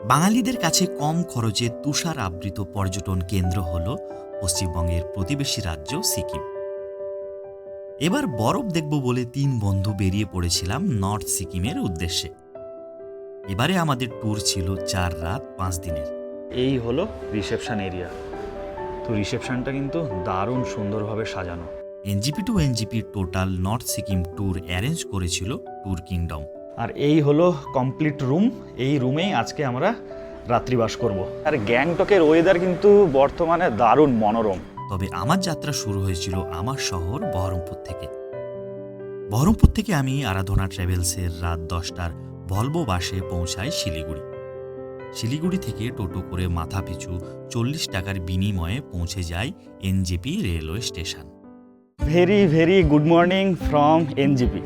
বাঙালিদের কাছে কম খরচে তুষার আবৃত পর্যটন কেন্দ্র হল পশ্চিমবঙ্গের প্রতিবেশী রাজ্য সিকিম। এবার বরফ দেখব বলে ৩ বন্ধু বেরিয়ে পড়েছিলাম নর্থ সিকিমের উদ্দেশ্যে। এবারে আমাদের ট্যুর ছিল ৪ রাত ৫ দিনের। এই হলো রিসেপশন এরিয়া। তো রিসেপশনটা কিন্তু দারুণ সুন্দরভাবে সাজানো। NGP to NGP total north Sikkim tour arrange করেছিল ট্যুর কিংডম। আর এই হলো কমপ্লিট রুম। এই রুমেই আজকে আমরা রাত্রিবাস করব। আর গ্যাংটকের ওয়েদার কিন্তু বর্তমানে দারুণ মনোরম। তবে আমার যাত্রা শুরু হয়েছিল আমার শহর বহরমপুর থেকে। বহরমপুর থেকে আমি আরাধনা ট্রাভেলসের রাত 10টার ভলভো বাসে পৌঁছাই শিলিগুড়ি। শিলিগুড়ি থেকে টোটো করে মাথাপিছু 40 টাকার বিনিময়ে পৌঁছে যায় NJP railway station. Very good morning from NJP.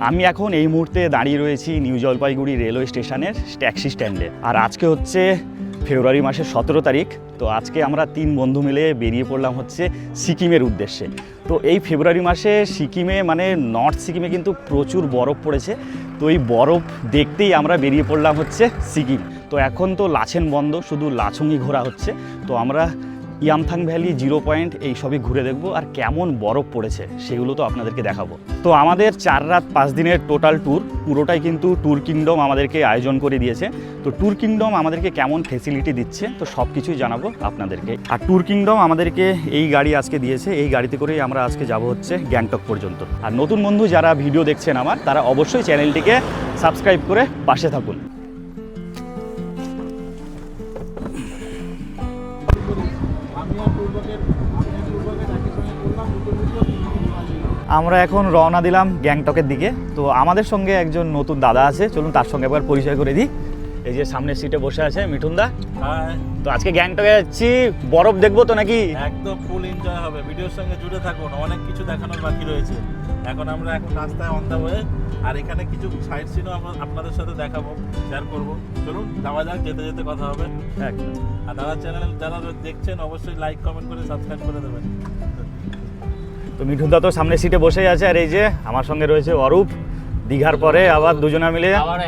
আমি এখন এই মুহূর্তে দাঁড়িয়ে রয়েছি নিউ জলপাইগুড়ি রেলওয়ে স্টেশনের ট্যাক্সি স্ট্যান্ডে। আর আজকে হচ্ছে ফেব্রুয়ারি মাসের 17 তারিখ। তো আজকে আমরা 3 বন্ধু মিলে বেরিয়ে পড়লাম হচ্ছে সিকিমের উদ্দেশ্যে। তো এই ফেব্রুয়ারি মাসে সিকিমে মানে নর্থ সিকিমে কিন্তু প্রচুর বরফ পড়েছে। তো এই বরফ দেখতেই আমরা বেরিয়ে পড়লাম হচ্ছে সিকিম। তো এখন তো লাচেন বন্ধ, শুধু লাচুংই ঘোরা হচ্ছে। তো আমরা ইয়ামথাং ভ্যালি, 0 পয়েন্ট এই সবই ঘুরে দেখব, আর কেমন বরফ পড়েছে সেগুলো তো আপনাদেরকে দেখাবো। তো আমাদের 4 রাত 5 দিনের টোটাল ট্যুর, পুরোটাই কিন্তু ট্যুর কিংডম আমাদেরকে আয়োজন করে দিয়েছে। তো ট্যুর কিংডম আমাদেরকে কেমন ফেসিলিটি দিচ্ছে তো সব কিছুই জানাবো আপনাদেরকে। আর ট্যুর কিংডম আমাদেরকে এই গাড়ি আজকে দিয়েছে, এই গাড়িতে করেই আমরা আজকে যাব হচ্ছে গ্যাংটক পর্যন্ত। আর নতুন বন্ধু যারা ভিডিও দেখছেন আমার, তারা অবশ্যই চ্যানেলটিকে সাবস্ক্রাইব করে পাশে থাকুন। আমরা এখন রওনা দিলাম গ্যাংটকের দিকে। তো আমাদের সঙ্গে একজন নতুন দাদা আছে, চলুন তার সঙ্গে একবার পরিচয় করে দিই। এই যে সামনের সিটে বসে আছে মিঠুন দা। তো আজকে গ্যাংটকে যাচ্ছি, বরফ দেখবো তো নাকি? একদম ফুল এনজয় হবে, ভিডিওর সঙ্গে জুড়ে থাকুন, অনেক কিছু দেখানোর বাকি রয়েছে। আমরা এখন রাস্তায় অন দা ওয়ে, আর এখানে কিছু সাইড সিনও আপনাদের সাথে দেখাবো, শেয়ার করবো। চলুন যাওয়া যাক, যেতে যেতে কথা হবে। একদম। আর দাদা চ্যানেল যারা দেখছেন অবশ্যই লাইক কমেন্ট করে সাবস্ক্রাইব করে দেবেন। তো মিঠুন দা তো সামনের সিটে বসেই আছে, আর এই যে আমার সঙ্গে রয়েছে অরূপ। দীঘার পরে আবার দুজনে মিলে আবার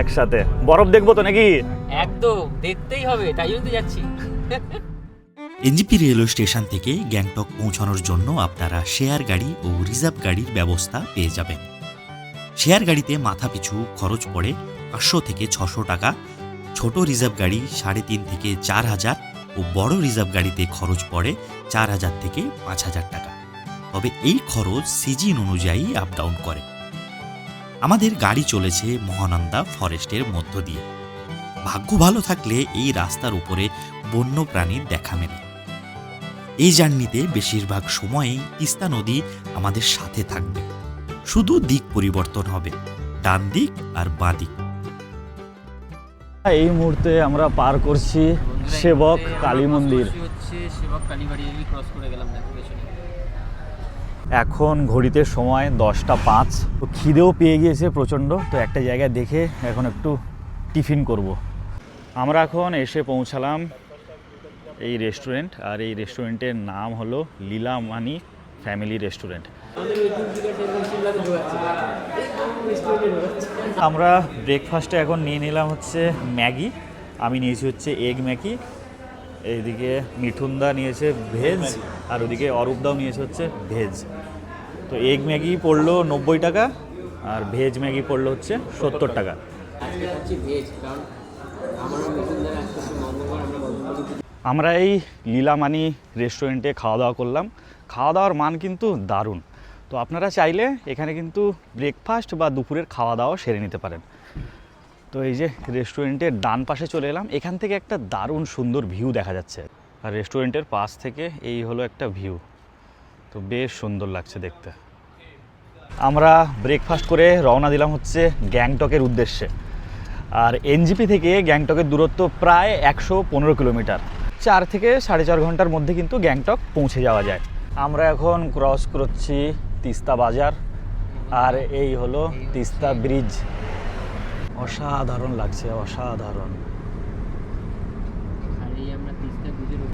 একসাথে বরফ দেখবো তো নাকি? একদম দেখতেই হবে, তাই জন্য তো যাচ্ছি। এনজিপি রেলওয়ে স্টেশন থেকে গ্যাংটক পৌঁছানোর জন্য আপনারা শেয়ার গাড়ি ও রিজার্ভ গাড়ির ব্যবস্থা পেয়ে যাবেন। শেয়ার গাড়িতে মাথাপিছু খরচ পড়ে 500 থেকে 600 টাকা, ছোট রিজার্ভ গাড়ি 3.5 থেকে 4000 ও বড় রিজার্ভ গাড়িতে খরচ পড়ে 4000 থেকে 5000 টাকা। তবে এই খরচ সিজন অনুযায়ী আপ ডাউন করে। আমাদের গাড়ি চলেছে মহানন্দা ফরেস্টের মধ্য দিয়ে। ভাগ্য ভালো থাকলে এই রাস্তার উপরে বন্য প্রাণীর দেখা মেলে। এই জার্নিতে বেশিরভাগ সময়ই তিস্তা নদী আমাদের সাথে থাকবে, শুধু দিক পরিবর্তন হবে, ডান দিক আর বাঁ দিক। এই মুহূর্তে আমরা পার করছি সেবক কালী মন্দির। সেবক কালী বাড়ি ক্রস করে গেলাম পেছনে। এখন ঘড়িতে সময় 10টা 5। তো খিদেও পেয়ে গিয়েছে প্রচণ্ড। তো একটা জায়গায় দেখে এখন একটু টিফিন করব। আমরা এখন এসে পৌঁছালাম এই রেস্টুরেন্ট, আর এই রেস্টুরেন্টের নাম হলো লীলামানি ফ্যামিলি রেস্টুরেন্ট। আমরা ব্রেকফাস্টে এখন নিয়ে নিলাম হচ্ছে ম্যাগি। আমি নিয়েছি হচ্ছে এগ ম্যাগি, এইদিকে মিঠুনদা নিয়েছে ভেজ, আর ওদিকে অরূপদাও নিয়েছে হচ্ছে ভেজ। তো এগ ম্যাগি পড়লো 90 টাকা, আর ভেজ ম্যাগি পড়লো হচ্ছে 70 টাকা। আমরা এই লীলামানি রেস্টুরেন্টে খাওয়া দাওয়া করলাম। খাওয়া দাওয়ার মান কিন্তু দারুণ। তো আপনারা চাইলে এখানে কিন্তু ব্রেকফাস্ট বা দুপুরের খাওয়া দাওয়া সেরে নিতে পারেন। তো এই যে রেস্টুরেন্টের ডান পাশে চলে এলাম, এখান থেকে একটা দারুণ সুন্দর ভিউ দেখা যাচ্ছে। আর রেস্টুরেন্টের পাশ থেকে এই হলো একটা ভিউ, তো বেশ সুন্দর লাগছে দেখতে। আমরা ব্রেকফাস্ট করে রওনা দিলাম হচ্ছে গ্যাংটকের উদ্দেশ্যে। আর এনজিপি থেকে গ্যাংটকের দূরত্ব প্রায় 115 কিলোমিটার। 4 থেকে 4.5 ঘন্টার মধ্যে কিন্তু গ্যাংটক পৌঁছে যাওয়া যায়। আমরা এখন ক্রস করছি তিস্তা বাজার, আর এই হলো তিস্তা ব্রিজ। অসাধারণ লাগছে, অসাধারণ।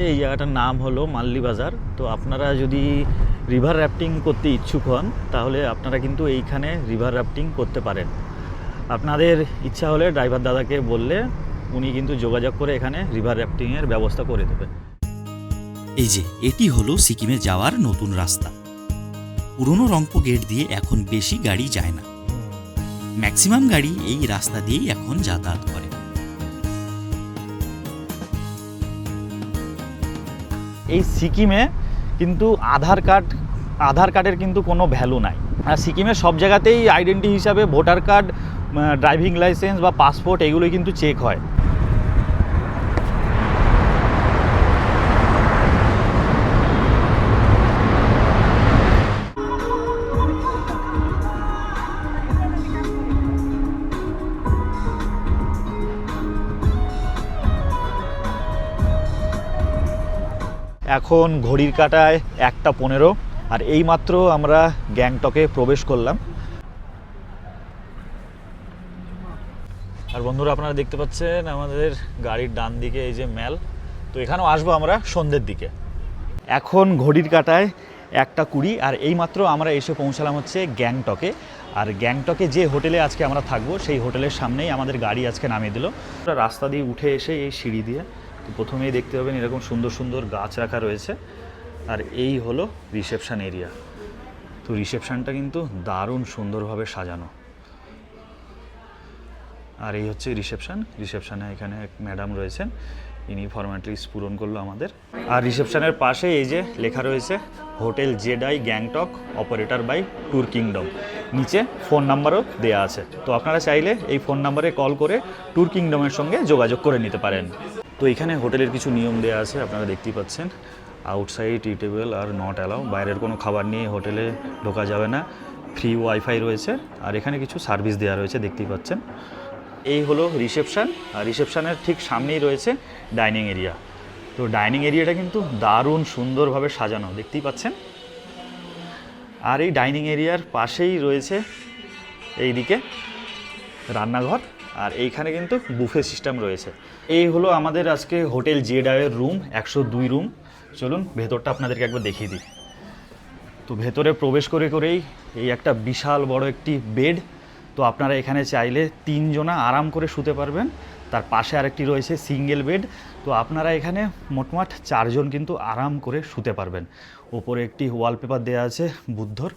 এই জায়গাটার নাম হলো মাল্লি বাজার। তো আপনারা যদি রিভার রাফটিং করতে ইচ্ছুক হন তাহলে আপনারা কিন্তু এইখানে রিভার রাফটিং করতে পারেন। আপনাদের ইচ্ছা হলে ড্রাইভার দাদাকে বললে উনি কিন্তু যোগাযোগ করে এখানে রিভার র্যাফটিংয়ের ব্যবস্থা করে দেবেন। এই যে এটি হলো সিকিমে যাওয়ার নতুন রাস্তা। পুরনো রংপো গেট দিয়ে এখন বেশি গাড়ি যায় না, ম্যাক্সিমাম গাড়ি এই রাস্তা দিয়েই এখন যাতায়াত করে। এই সিকিমে কিন্তু আধার কার্ডের কিন্তু কোনো ভ্যালু নাই। আর সিকিমের সব জায়গাতেই আইডেন্টি হিসাবে ভোটার কার্ড, ড্রাইভিং লাইসেন্স বা পাসপোর্ট এগুলোই কিন্তু চেক হয়। এখন ঘড়ির কাঁটায় 1:15 আর এইমাত্র আমরা গ্যাংটকে প্রবেশ করলাম। আর বন্ধুরা, আপনারা দেখতে পাচ্ছেন আমাদের গাড়ির ডান দিকে এই যে ম্যাল, তো এখানেও আসবো আমরা সন্ধ্যের দিকে। এখন ঘড়ির কাঁটায় 1:20 আর এইমাত্র আমরা এসে পৌঁছালাম হচ্ছে গ্যাংটকে। আর গ্যাংটকে যে হোটেলে আজকে আমরা থাকবো সেই হোটেলের সামনেই আমাদের গাড়ি আজকে নামিয়ে দিল। রাস্তা দিয়ে উঠে এসে এই সিঁড়ি দিয়ে তো প্রথমেই দেখতে পাবেন এরকম সুন্দর সুন্দর গাছ রাখা রয়েছে। আর এই হলো রিসেপশন এরিয়া। তো রিসেপশনটা কিন্তু দারুণ সুন্দরভাবে সাজানো। আর এই হচ্ছে রিসেপশনে এখানে এক ম্যাডাম রয়েছেন, ইনি ফর্মালিটিস পূরণ করলো আমাদের। আর রিসেপশনের পাশে এই যে লেখা রয়েছে হোটেল জেডাই Gangtok operator by tour kingdom. নিচে ফোন নাম্বারও দেওয়া আছে, তো আপনারা চাইলে এই ফোন নাম্বারে কল করে ট্যুর কিংডমের সঙ্গে যোগাযোগ করে নিতে পারেন। তো এখানে হোটেলের কিছু নিয়ম দেওয়া আছে, আপনারা দেখতেই পাচ্ছেন। Outside eatable are not allow, বাইরের কোনো খাবার নিয়ে হোটেলে ঢোকা যাবে না। ফ্রি ওয়াইফাই রয়েছে আর এখানে কিছু সার্ভিস দেওয়া রয়েছে, দেখতেই পাচ্ছেন। এই হলো রিসেপশন, আর রিসেপশনের ঠিক সামনেই রয়েছে ডাইনিং এরিয়া। তো ডাইনিং এরিয়াটা কিন্তু দারুণ সুন্দরভাবে সাজানো, দেখতেই পাচ্ছেন। আর এই ডাইনিং এরিয়ার পাশেই রয়েছে এইদিকে রান্নাঘর, আর এইখানে কিন্তু বুফে সিস্টেম রয়েছে। এই হলো আমাদের আজকে হোটেল জেডাইয়ের রুম, 102 রুম। চলুন ভেতরটা আপনাদেরকে একবার দেখিয়ে দিই। তো ভেতরে প্রবেশ করেই এই একটা বিশাল বড় একটি বেড। তো আপনারা এখানে চাইলে 3 জনা আরাম করে শুতে পারবেন। তার পাশে আরেকটি রয়েছে সিঙ্গেল বেড। তো আপনারা এখানে মোটমাট 4 জন কিন্তু আরাম করে শুতে পারবেন। ওপরে একটি ওয়ালপেপার দেওয়া আছে বুদ্ধর,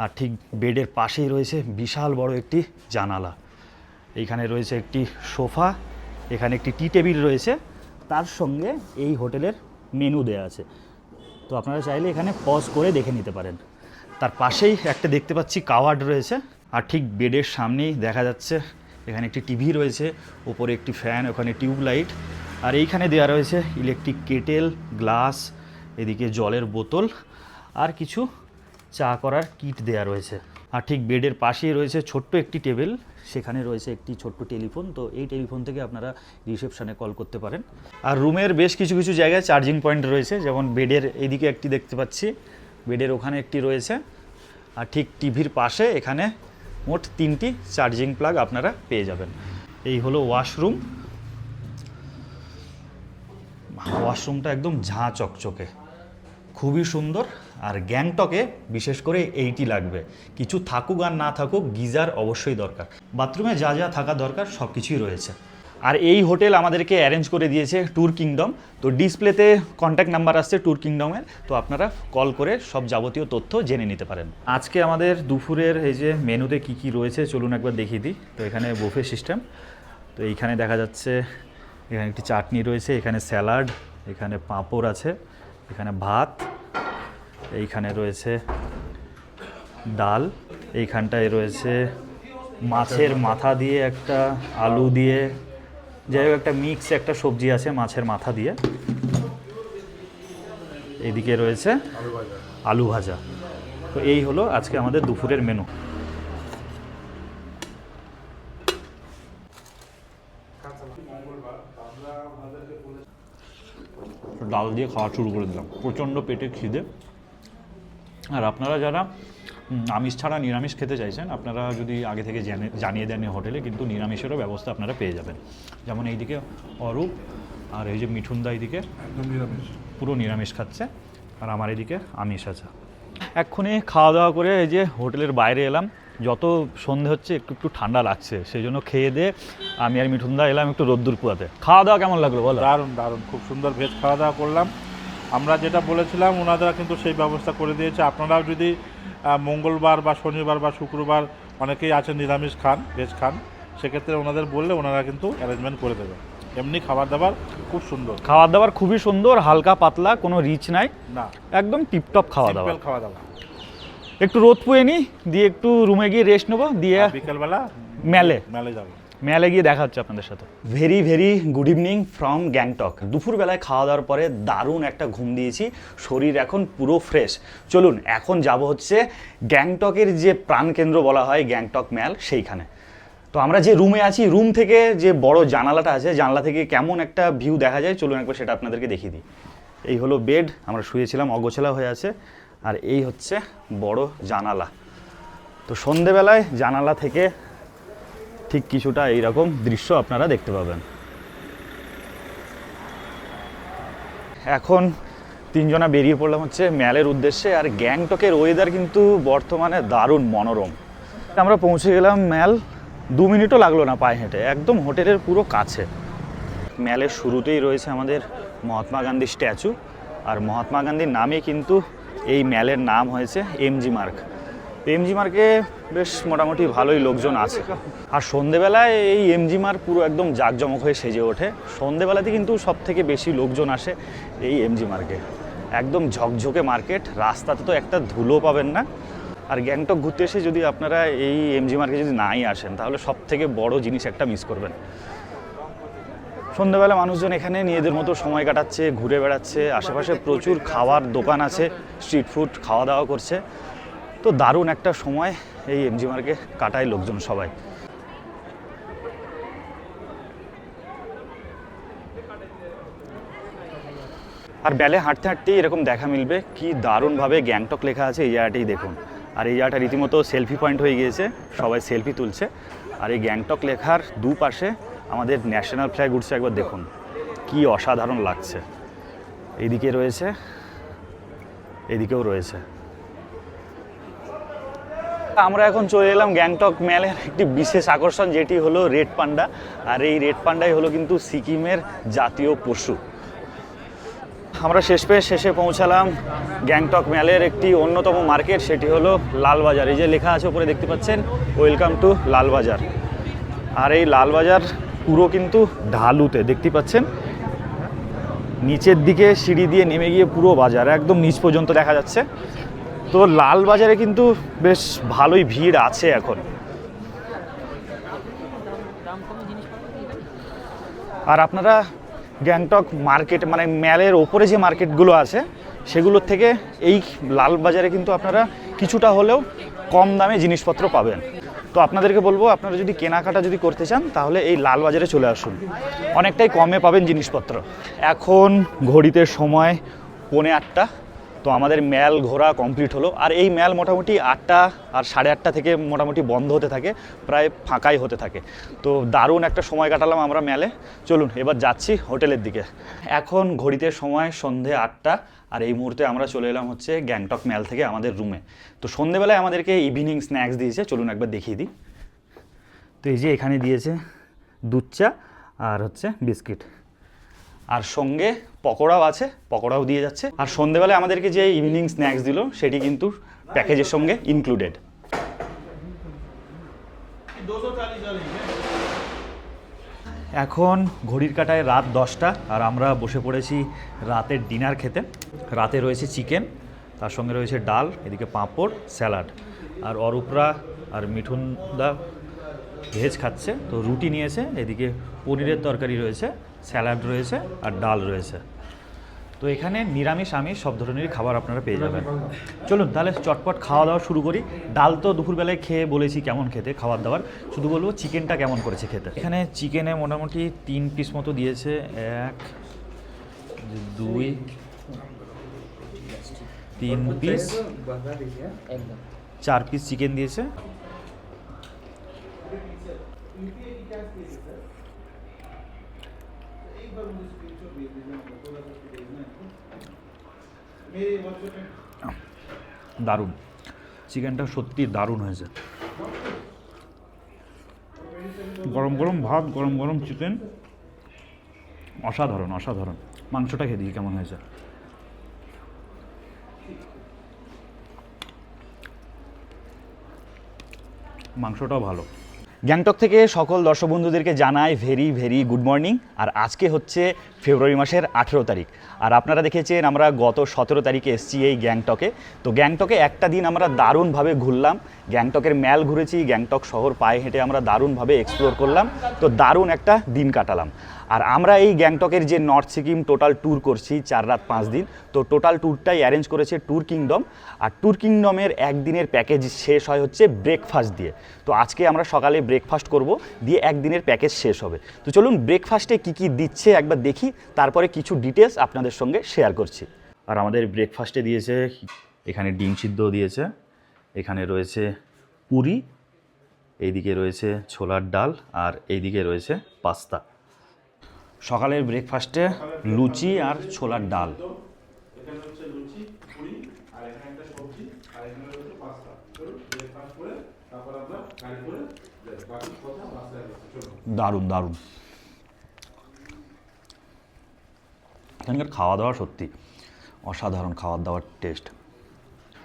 আর ঠিক বেডের পাশেই রয়েছে বিশাল বড় একটি জানালা। এইখানে রয়েছে একটি সোফা, এখানে একটি টি টেবিল রয়েছে, তার সঙ্গে এই হোটেলের মেনু দেওয়া আছে। তো আপনারা চাইলে এখানে পজ করে দেখে নিতে পারেন। তার পাশেই একটা দেখতে পাচ্ছি কাওয়ার্ড রয়েছে, আর ঠিক বেডের সামনেই দেখা যাচ্ছে এখানে একটি টিভি রয়েছে, ওপরে একটি ফ্যান, ওখানে টিউবলাইট, আর এইখানে দেওয়া রয়েছে ইলেকট্রিক কেটেল, গ্লাস, এদিকে জলের বোতল আর কিছু চা করার কিট দেওয়া রয়েছে। আর ঠিক বেডের পাশেই রয়েছে ছোট্ট একটি টেবিল, সেখানে রয়েছে একটি ছোট্ট টেলিফোন। তো এই টেলিফোন থেকে আপনারা রিসেপশনে কল করতে পারেন। আর রুমের বেশ কিছু জায়গায় চার্জিং পয়েন্ট রয়েছে, যেমন বেডের এইদিকে একটি দেখতে পাচ্ছি, বেডের ওখানে একটি রয়েছে, আর ঠিক টিভির পাশে এখানে মোট 3টি চার্জিং প্লাগ আপনারা পেয়ে যাবেন। এই হলো ওয়াশরুম। ওয়াশরুমটা একদম ঝাঁ চকচকে, খুবই সুন্দর। আর গ্যাংটকে বিশেষ করে এইটি লাগবে, কিছু থাকুক আর না থাকুক গিজার অবশ্যই দরকার। বাথরুমে যা যা থাকা দরকার সব কিছুই রয়েছে। আর এই হোটেল আমাদেরকে অ্যারেঞ্জ করে দিয়েছে ট্যুর কিংডম। তো ডিসপ্লেতে কন্ট্যাক্ট নাম্বার আসছে ট্যুর কিংডমের, তো আপনারা কল করে সব যাবতীয় তথ্য জেনে নিতে পারেন। আজকে আমাদের দুপুরের এই যে মেনুতে কি রয়েছে চলুন একবার দেখিয়ে দিই। তো এখানে বুফে সিস্টেম, তো এইখানে দেখা যাচ্ছে এখানে একটি চাটনি রয়েছে, এখানে স্যালাড, এখানে পাঁপড় আছে, এখানে ভাত, এইখানে রয়েছে ডাল, এইখানটায় রয়েছে মাছের মাথা দিয়ে একটা আলু দিয়ে, যাই হোক একটা মিক্স একটা সবজি আছে মাছের মাথা দিয়ে, এদিকে রয়েছে আলু ভাজা। তো এই হলো আজকে আমাদের দুপুরের মেনু। ডাল দিয়ে খাওয়া শুরু করে দিলাম, প্রচণ্ড পেটে খিদে। আর আপনারা যারা আমিষ ছাড়া নিরামিষ খেতে চাইছেন, আপনারা যদি আগে থেকে জানিয়ে দেন হোটেলে, কিন্তু নিরামিষেরও ব্যবস্থা আপনারা পেয়ে যাবেন। যেমন এইদিকে অরূপ আর এই যে মিঠুনদা এইদিকে একদম নিরামিষ, পুরো নিরামিষ খাচ্ছে, আর আমার এদিকে আমিষ আছে। এক্ষুনি খাওয়া দাওয়া করে এই যে হোটেলের বাইরে এলাম, যত সন্ধে হচ্ছে একটু একটু ঠান্ডা লাগছে, সেই জন্য খেয়ে দিয়ে আমি আর মিঠুনদা এলাম একটু রোদ্দুর পুয়াতে। খাওয়া দাওয়া কেমন লাগলো বলো? দারুণ দারুণ, খুব সুন্দর ভেজ খাওয়া দাওয়া করলাম। আমরা যেটা বলেছিলাম ওনারা কিন্তু সেই ব্যবস্থা করে দিয়েছে। আপনারাও যদি মঙ্গলবার বা শনিবার বা শুক্রবার অনেকেই আছেন নিরামিষ খান, ভেজ খান, সেক্ষেত্রে ওনাদের বললে ওনারা কিন্তু অ্যারেঞ্জমেন্ট করে দেবে। এমনি খাবার দাবার খুব সুন্দর, খাবার দাবার খুবই সুন্দর, হালকা পাতলা, কোনো রিচ নাই, না একদম টিপটপ খাওয়া দাওয়া। সিম্পল খাওয়া দাওয়া। একটু রোদ পুয়ে নিই, দিয়ে একটু রুমে গিয়ে রেস্ট নেবো, দিয়ে আর বিকেলবেলা মেলে যাবো। মেলে গিয়ে দেখা হচ্ছে আপনাদের সাথে। Very very good evening from Gangtok. দুপুরবেলায় খাওয়া দাওয়ার পরে দারুণ একটা ঘুম দিয়েছি, শরীর এখন পুরো ফ্রেশ। চলুন এখন যাব হচ্ছে গ্যাংটকের যে প্রাণকেন্দ্র বলা হয় গ্যাংটক ম্যাল, সেইখানে। তো আমরা যে রুমে আছি, রুম থেকে যে বড় জানালাটা আছে, জানলা থেকে কেমন একটা ভিউ দেখা যায়, চলুন একবার সেটা আপনাদেরকে দেখিয়ে দিই। এই হলো বেড, আমরা শুয়েছিলাম, অগোছালা হয়ে আছে, আর এই হচ্ছে বড় জানালা। তো সন্ধেবেলায় জানালা থেকে ঠিক কিছুটা এইরকম দৃশ্য আপনারা দেখতে পাবেন। এখন তিনজনা বেরিয়ে পড়লাম হচ্ছে ম্যালের উদ্দেশ্যে। আর গ্যাংটকের ওয়েদার কিন্তু বর্তমানে দারুণ মনোরম। আমরা পৌঁছে গেলাম ম্যাল, 2 মিনিটও লাগলো না পায়ে হেঁটে, একদম হোটেলের পুরো কাছে। ম্যালের শুরুতেই রয়েছে আমাদের মহাত্মা গান্ধী স্ট্যাচু, আর মহাত্মা গান্ধীর নামে কিন্তু এই ম্যালের নাম হয়েছে এমজি মার্গ। এমজি মার্গে বেশ মোটামুটি ভালোই লোকজন আছে। আর সন্ধেবেলায় এই এমজি মার্গ পুরো একদম জাঁকজমক হয়ে সেজে ওঠে। সন্ধেবেলাতে কিন্তু সব থেকে বেশি লোকজন আসে এই এমজি মার্গে, একদম ঝকঝকে মার্কেট, রাস্তাতে তো একটা ধুলো পাবেন না। আর গ্যাংটক ঘুরতে এসে যদি আপনারা এই এমজি মার্গে যদি নাই আসেন, তাহলে সব থেকে বড় জিনিস একটা মিস করবেন। সন্ধ্যাবেলা মানুষজন এখানে নিজেদের মতো সময় কাটাচ্ছে, ঘুরে বেড়াচ্ছে, আশেপাশে প্রচুর খাওয়ার দোকান আছে, স্ট্রিট ফুড খাওয়া দাওয়া করছে। তো দারুণ একটা সময় এই এমজি মার্গে কাটায় লোকজন সবাই। আর বেলে হাঁটতে হাঁটতেই এরকম দেখা মিলবে, কি দারুণভাবে গ্যাংটক লেখা আছে এই জায়গাটাই দেখুন। আর এই জায়গাটা রীতিমতো সেলফি পয়েন্ট হয়ে গিয়েছে, সবাই সেলফি তুলছে। আর এই গ্যাংটক লেখার দুপাশে আমাদের ন্যাশনাল ফ্ল্যাগ উঠছে, একবার দেখুন কি অসাধারণ লাগছে। এইদিকে রয়েছে, এদিকেও রয়েছে। আমরা এখন চলে এলাম গ্যাংটক ম্যালের একটি বিশেষ আকর্ষণ, যেটি হলো রেড পান্ডা। আর এই রেড পান্ডাই হলো কিন্তু সিকিমের জাতীয় পশু। আমরা শেষে পৌঁছালাম গ্যাংটক ম্যালের একটি অন্যতম মার্কেট, সেটি হলো লালবাজার। এই যে লেখা আছে উপরে দেখতে পাচ্ছেন, ওয়েলকাম টু লালবাজার। আর এই লালবাজার পুরো কিন্তু ঢালুতে, দেখতে পাচ্ছেন নিচের দিকে সিঁড়ি দিয়ে নেমে গিয়ে পুরো বাজার একদম নিচ পর্যন্ত দেখা যাচ্ছে। তো লালবাজারে কিন্তু বেশ ভালোই ভিড় আছে এখন। আর আপনারা গ্যাংটক মার্কেট মানে ম্যালের ওপরে যে মার্কেটগুলো আছে সেগুলোর থেকে এই লালবাজারে কিন্তু আপনারা কিছুটা হলেও কম দামে জিনিসপত্র পাবেন। তো আপনাদেরকে বলবো, আপনারা যদি কেনাকাটা যদি করতে চান তাহলে এই লালবাজারে চলে আসুন, অনেকটাই কমে পাবেন জিনিসপত্র। এখন ঘড়িতে সময় 8:45। তো আমাদের ম্যাল ঘোরা কমপ্লিট হলো। আর এই ম্যাল মোটামুটি 8টা আর 8:30 থেকে মোটামুটি বন্ধ হতে থাকে, প্রায় ফাঁকাই হতে থাকে। তো দারুণ একটা সময় কাটালাম আমরা ম্যালে। চলুন এবার যাচ্ছি হোটেলের দিকে। এখন ঘড়িতে সময় সন্ধে 8টা, আর এই মুহূর্তে আমরা চলে এলাম হচ্ছে গ্যাংটক ম্যাল থেকে আমাদের রুমে। তো সন্ধেবেলায় আমাদেরকে ইভিনিং স্ন্যাক্স দিয়েছে, চলুন একবার দেখিয়ে দিই। তো এই যে এখানে দিয়েছে দুধ চা আর হচ্ছে বিস্কিট, আর সঙ্গে পকোড়াও আছে, পকোড়াও দিয়ে যাচ্ছে। আর সন্ধেবেলায় আমাদেরকে যে ইভিনিং স্ন্যাক্স দিল সেটি কিন্তু প্যাকেজের সঙ্গে ইনক্লুডেড। এখন ঘড়ির কাঁটায় রাত 10টা, আর আমরা বসে পড়েছি রাতের ডিনার খেতে। রাতে রয়েছে চিকেন, তার সঙ্গে রয়েছে ডাল, এদিকে পাঁপড়, স্যালাড। আর অরূপরা আর মিঠুনদা ভেজ খাচ্ছে, তো রুটি নিয়েছে, এদিকে পনিরের তরকারি রয়েছে, স্যালাড রয়েছে আর ডাল রয়েছে। তো এখানে নিরামিষ আমিষ সব ধরনেরই খাবার আপনারা পেয়ে যাবেন। চলুন তাহলে চটপট খাওয়া দাওয়া শুরু করি। ডাল তো দুপুরবেলায় খেয়ে বলেছি কেমন খেতে খাবার দাবার, শুধু বলবো চিকেনটা কেমন করেছে খেতে। এখানে চিকেনে মোটামুটি 3 পিস মতো দিয়েছে, 1 2 3 পিস, 4 পিস চিকেন দিয়েছে। দারুণ, চিকেনটা সত্যি দারুণ হয়েছে। গরম গরম ভাত, গরম গরম চিকেন, অসাধারণ অসাধারণ। মাংসটা খেয়ে দিই কেমন হয়েছে। মাংসটাও ভালো। গ্যাংটক থেকে সকল দর্শক বন্ধুদেরকে জানাই ভেরি ভেরি গুড মর্নিং। আর আজকে হচ্ছে ফেব্রুয়ারি মাসের 18 তারিখ। আর আপনারা দেখেছেন আমরা গত 17 তারিখে এসেছি এই গ্যাংটকে। তো গ্যাংটকে একটা দিন আমরা দারুণভাবে ঘুরলাম, গ্যাংটকের ম্যাল ঘুরেছি, গ্যাংটক শহর পায়ে হেঁটে আমরা দারুণভাবে এক্সপ্লোর করলাম। তো দারুণ একটা দিন কাটালাম। আর আমরা এই গ্যাংটকের যে নর্থ সিকিম টোটাল ট্যুর করছি 4 রাত 5 দিন, তো টোটাল ট্যুরটাই অ্যারেঞ্জ করেছে ট্যুর কিংডম। আর ট্যুর কিংডমের একদিনের প্যাকেজ শেষ হয় হচ্ছে ব্রেকফাস্ট দিয়ে। তো আজকে আমরা সকালে ব্রেকফাস্ট করব, দিয়ে একদিনের প্যাকেজ শেষ হবে। তো চলুন ব্রেকফাস্টে কি কি দিচ্ছে একবার দেখি, তারপরে কিছু ডিটেলস আপনাদের সঙ্গে শেয়ার করছি। আর আমাদের ব্রেকফাস্টে দিয়েছে এখানে ডিম সিদ্ধ দিয়েছে, এখানে রয়েছে পুরি, এইদিকে রয়েছে ছোলার ডাল, আর এইদিকে রয়েছে পাস্তা। সকালের ব্রেকফাস্টে লুচি আর ছোলার ডাল। এখানে হচ্ছে লুচি, পুরি, আর এখানে একটা সবজি, আর এখানে হচ্ছে পাস্তা। চলুন ব্রেকফাস্ট করে তারপর আমরা গাড়ি করে বাকি কথা বাসায় আসছি। চলুন। দারুণ দারুণ। এখানকার খাওয়া দাওয়া সত্যি অসাধারণ, খাওয়ার দাওয়ার টেস্ট।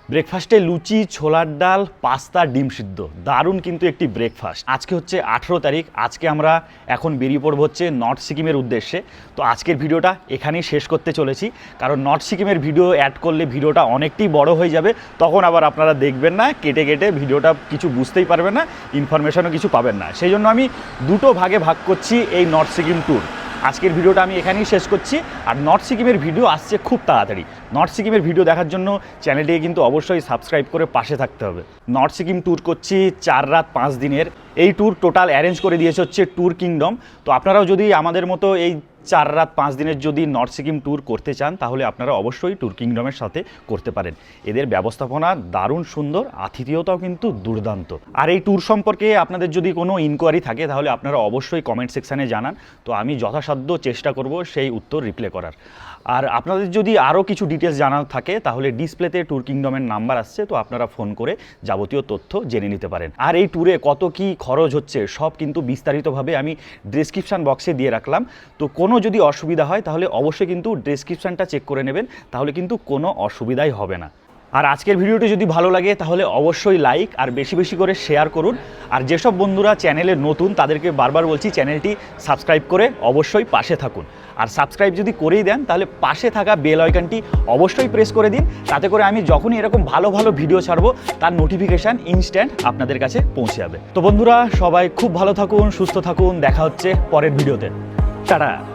ব্রেকফাস্টে লুচি, ছোলার ডাল, পাস্তা, ডিম সিদ্ধ, দারুণ কিন্তু একটি ব্রেকফাস্ট। আজকে হচ্ছে 18 তারিখ। আজকে আমরা এখন বেরিয়ে পড়ব হচ্ছে নর্থ সিকিমের উদ্দেশ্যে। তো আজকের ভিডিওটা এখানেই শেষ করতে চলেছি, কারণ নর্থ সিকিমের ভিডিও অ্যাড করলে ভিডিওটা অনেকটাই বড় হয়ে যাবে, তখন আবার আপনারা দেখবেন না, কেটে কেটে ভিডিওটা কিছু বুঝতেই পারবেন না, ইনফরমেশনও কিছু পাবেন না। সেই জন্য আমি দুটো ভাগে ভাগ করছি এই নর্থ সিকিম ট্যুর। আজকের ভিডিওটা আমি এখানেই শেষ করছি। আর নর্থ সিকিমের ভিডিও আসছে খুব তাড়াতাড়ি। নর্থ সিকিমের ভিডিও দেখার জন্য চ্যানেলটিকে কিন্তু অবশ্যই সাবস্ক্রাইব করে পাশে থাকতে হবে। নর্থ সিকিম ট্যুর করছি 4 রাত 5 দিনের। এই ট্যুর টোটাল অ্যারেঞ্জ করে দিয়েছে হচ্ছে ট্যুর কিংডম। তো আপনারাও যদি আমাদের মতো এই 4 রাত 5 দিনের যদি নর্থ সিকিম ট্যুর করতে চান, তাহলে আপনারা অবশ্যই ট্যুর কিংডমের সাথে করতে পারেন। এদের ব্যবস্থাপনা দারুণ সুন্দর, আতিথেয়তাও কিন্তু দুর্দান্ত। আর এই ট্যুর সম্পর্কে আপনাদের যদি কোনো ইনকোয়ারি থাকে, তাহলে আপনারা অবশ্যই কমেন্ট সেকশানে জানান। তো আমি যথাসাধ্য চেষ্টা করব সেই উত্তর রিপ্লাই করার। আর আপনাদের যদি আরও কিছু ডিটেলস জানার থাকে, তাহলে ডিসপ্লেতে ট্যুর কিংডমের নাম্বার আসছে, তো আপনারা ফোন করে যাবতীয় তথ্য জেনে নিতে পারেন। আর এই ট্যুরে কত কি খরচ হচ্ছে সব কিন্তু বিস্তারিতভাবে আমি ডেসক্রিপশান বক্সে দিয়ে রাখলাম। তো কোনো যদি অসুবিধা হয়, তাহলে অবশ্যই কিন্তু ডেসক্রিপশানটা চেক করে নেবেন, তাহলে কিন্তু কোনো অসুবিধাই হবে না। আর আজকের ভিডিওটি যদি ভালো লাগে, তাহলে অবশ্যই লাইক আর বেশি বেশি করে শেয়ার করুন। আর যেসব বন্ধুরা চ্যানেলে নতুন, তাদেরকে বারবার বলছি চ্যানেলটি সাবস্ক্রাইব করে অবশ্যই পাশে থাকুন। আর সাবস্ক্রাইব যদি করেই দেন, তাহলে পাশে থাকা বেল আইকনটি অবশ্যই প্রেস করে দিন, তাতে করে আমি যখনই এরকম ভালো ভালো ভিডিও ছাড়বো, তার নোটিফিকেশান ইনস্ট্যান্ট আপনাদের কাছে পৌঁছে যাবে। তো বন্ধুরা, সবাই খুব ভালো থাকুন, সুস্থ থাকুন, দেখা হচ্ছে পরের ভিডিওতে। টাটা।